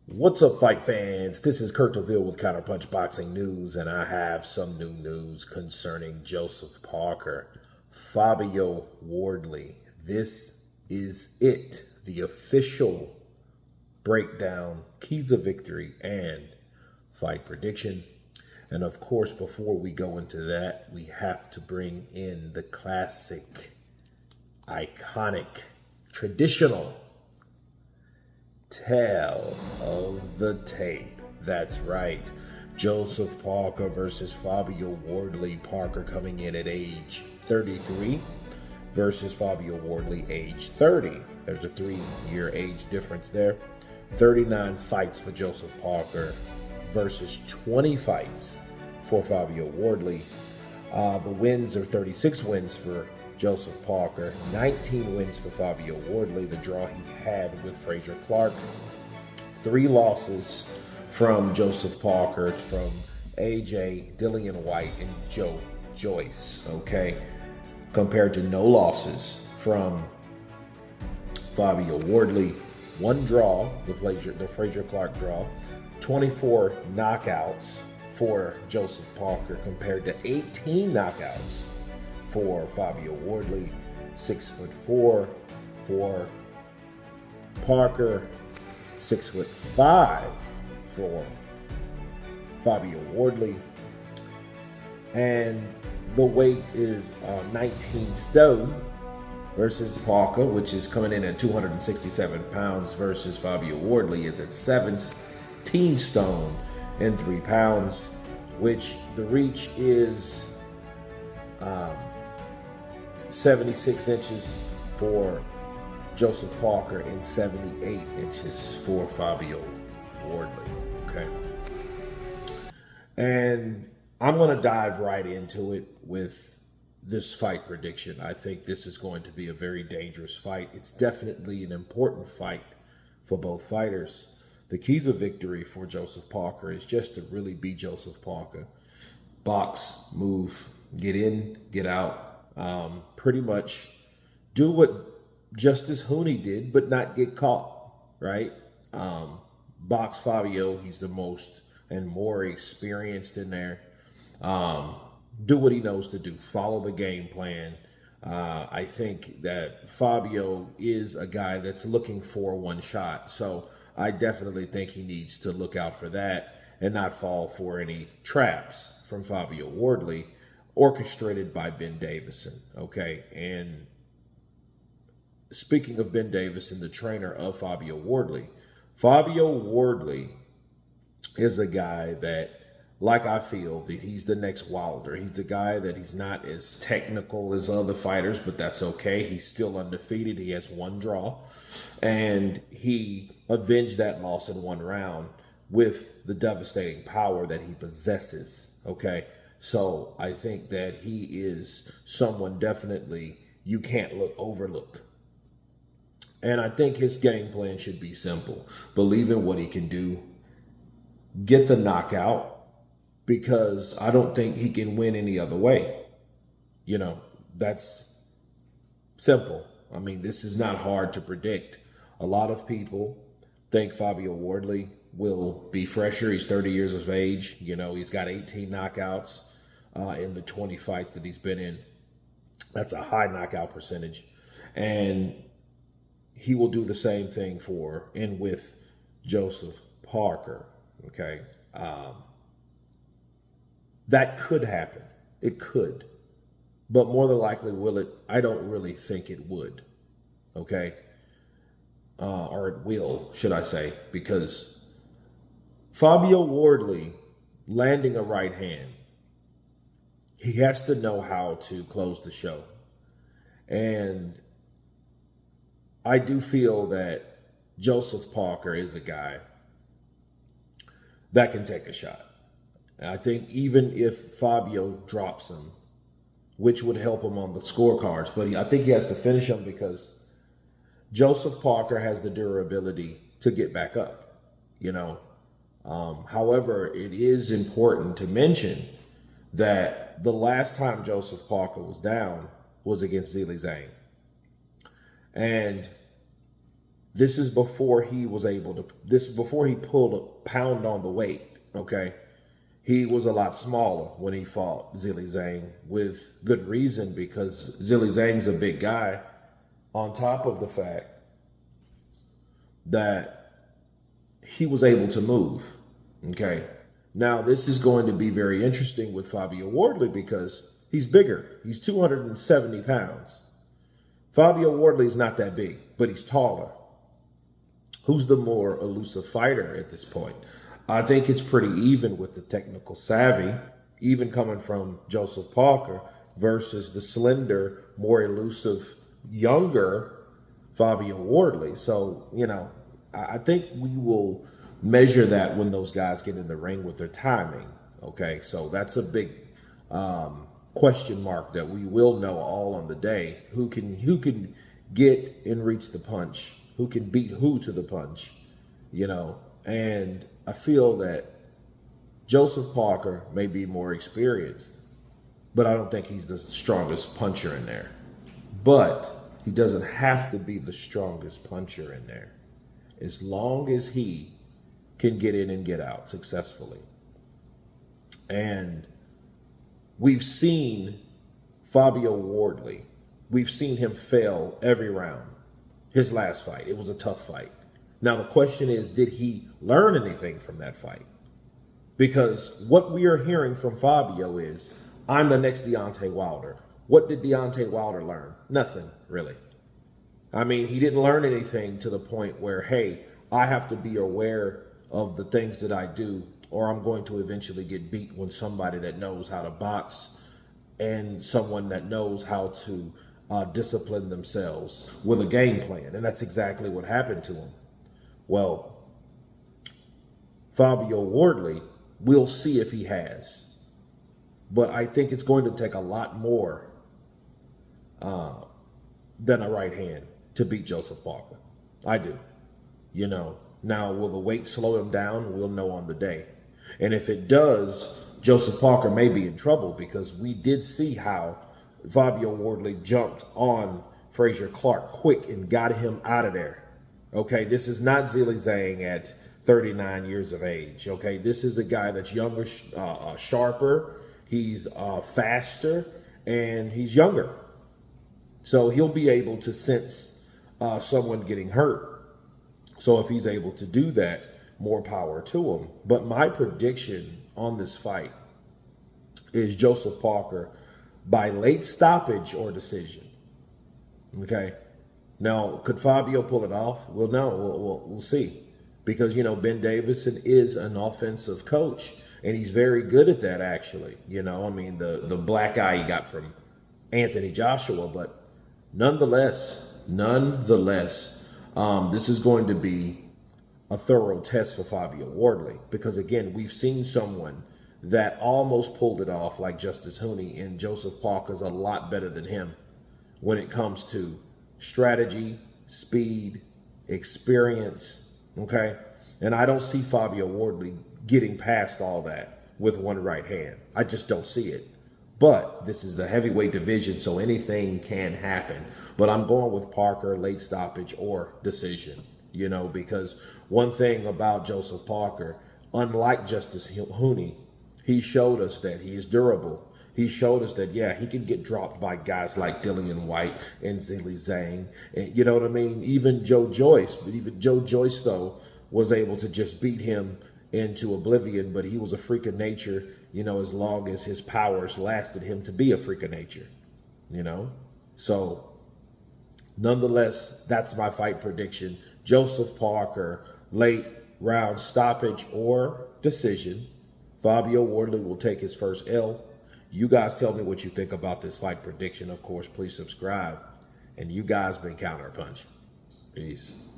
What's up, fight fans? This is Kurt DeVille with Counterpunch Boxing News, and I have some new news concerning Joseph Parker, Fabio Wardley. This is it, the official breakdown, keys of victory, and fight prediction. And of course, before we go into that, we have to bring in the classic, iconic, traditional tale of the tape. That's right. Joseph Parker versus Fabio Wardley. Parker coming in at age 33 versus Fabio Wardley age 30. There's a 3-year age difference there. 39 fights for Joseph Parker versus 20 fights for Fabio Wardley. The wins are 36 wins for Joseph Parker, 19 wins for Fabio Wardley, the draw he had with Frazier Clark. 3 losses from Joseph Parker, from AJ, Dillian White, and Joe Joyce, okay? Compared to no losses from Fabio Wardley. 1 draw with the Frazier Clark draw. 24 knockouts for Joseph Parker compared to 18 knockouts for Fabio Wardley. 6'4" for Parker, 6'5" for Fabio Wardley, and the weight is 19 stone versus Parker, which is coming in at 267 pounds, versus Fabio Wardley is at 17 stone and 3 pounds, which the reach is 76 inches for Joseph Parker and 78 inches for Fabio Wardley, okay? And I'm going to dive right into it with this fight prediction. I think this is going to be a very dangerous fight. It's definitely an important fight for both fighters. The keys of victory for Joseph Parker is just to really be Joseph Parker. Box, move, get in, get out. Pretty much do what Justice Hooney did, but not get caught, right? Box Fabio, he's the most and more experienced in there. Do what he knows to do. Follow the game plan. I think that Fabio is a guy that's looking for one shot. So I definitely think he needs to look out for that and not fall for any traps from Fabio Wardley, orchestrated by Ben Davison, okay? And speaking of Ben Davison, the trainer of Fabio Wardley is a guy that, like, I feel that he's the next Wilder. He's a guy that he's not as technical as other fighters, but that's okay. He's still undefeated. He has 1 draw, and he avenged that loss in 1 round with the devastating power that he possesses, okay? So I think that he is someone definitely you can't overlook. And I think his game plan should be simple. Believe in what he can do. Get the knockout, because I don't think he can win any other way. You know, that's simple. I mean, this is not hard to predict. A lot of people think Fabio Wardley will be fresher. He's 30 years of age. You know, he's got 18 knockouts in the 20 fights that he's been in. That's a high knockout percentage. And he will do the same thing for and with Joseph Parker, okay? That could happen. It could. But more than likely, will it? I don't really think it would, okay? Or it will, should I say, because Fabio Wardley landing a right hand, he has to know how to close the show. And I do feel that Joseph Parker is a guy that can take a shot. And I think even if Fabio drops him, which would help him on the scorecards, but I think he has to finish him, because Joseph Parker has the durability to get back up, you know. However, it is important to mention that the last time Joseph Parker was down was against Zhilei Zhang. And This is before he was able to, this is before he pulled a pound on the weight, okay? He was a lot smaller when he fought Zhilei Zhang, with good reason, because Zhilei Zhang's a big guy, on top of the fact that he was able to move, okay? Now, this is going to be very interesting with Fabio Wardley because he's bigger. He's 270 pounds. Fabio Wardley is not that big, but he's taller. Who's the more elusive fighter at this point? I think it's pretty even with the technical savvy, even coming from Joseph Parker versus the slender, more elusive, younger Fabio Wardley. So, you know, I think we will measure that when those guys get in the ring with their timing. Okay, so that's a big question mark that we will know all on the day. Who can get and reach the punch? Who can beat who to the punch? You know, and I feel that Joseph Parker may be more experienced, but I don't think he's the strongest puncher in there. But he doesn't have to be the strongest puncher in there, as long as he can get in and get out successfully. And we've seen Fabio Wardley, we've seen him fail every round. His last fight, it was a tough fight. Now the question is, did he learn anything from that fight? Because what we are hearing from Fabio is, I'm the next Deontay Wilder. What did Deontay Wilder learn? Nothing, really. I mean, he didn't learn anything to the point where, hey, I have to be aware of the things that I do, or I'm going to eventually get beat when somebody that knows how to box and someone that knows how to discipline themselves with a game plan. And that's exactly what happened to him. Well, Fabio Wardley, we'll see if he has. But I think it's going to take a lot more than a right hand to beat Joseph Parker. I do. You know, now will the weight slow him down? We'll know on the day. And if it does, Joseph Parker may be in trouble, because we did see how Fabio Wardley jumped on Frazier Clark quick and got him out of there. Okay, this is not Zhilei Zhang at 39 years of age. Okay, this is a guy that's younger, sharper, he's faster, and he's younger. So he'll be able to sense someone getting hurt. So if he's able to do that, more power to him. But my prediction on this fight is Joseph Parker by late stoppage or decision. Okay. Now, could Fabio pull it off? Well, no, we'll see. Because, you know, Ben Davison is an offensive coach, and he's very good at that, actually. You know, I mean, the black eye he got from Anthony Joshua, but nonetheless, this is going to be a thorough test for Fabio Wardley, because, again, we've seen someone that almost pulled it off like Justice Hooney, and Joseph Parker's a lot better than him when it comes to strategy, speed, experience, okay? And I don't see Fabio Wardley getting past all that with one right hand. I just don't see it. But this is the heavyweight division, so anything can happen. But I'm going with Parker, late stoppage or decision, you know, because one thing about Joseph Parker, unlike Justice Hooney, he showed us that he is durable. He showed us that, yeah, he can get dropped by guys like Dillian White and Zhilei Zhang. And you know what I mean? Even Joe Joyce. But even Joe Joyce, though, was able to just beat him into oblivion. But he was a freak of nature, you know, as long as his powers lasted him to be a freak of nature, you know? So, nonetheless, that's my fight prediction. Joseph Parker, late round stoppage or decision. Fabio Wardley will take his first L. You guys tell me what you think about this fight prediction. Of course, please subscribe. And you guys been Counterpunch. Peace.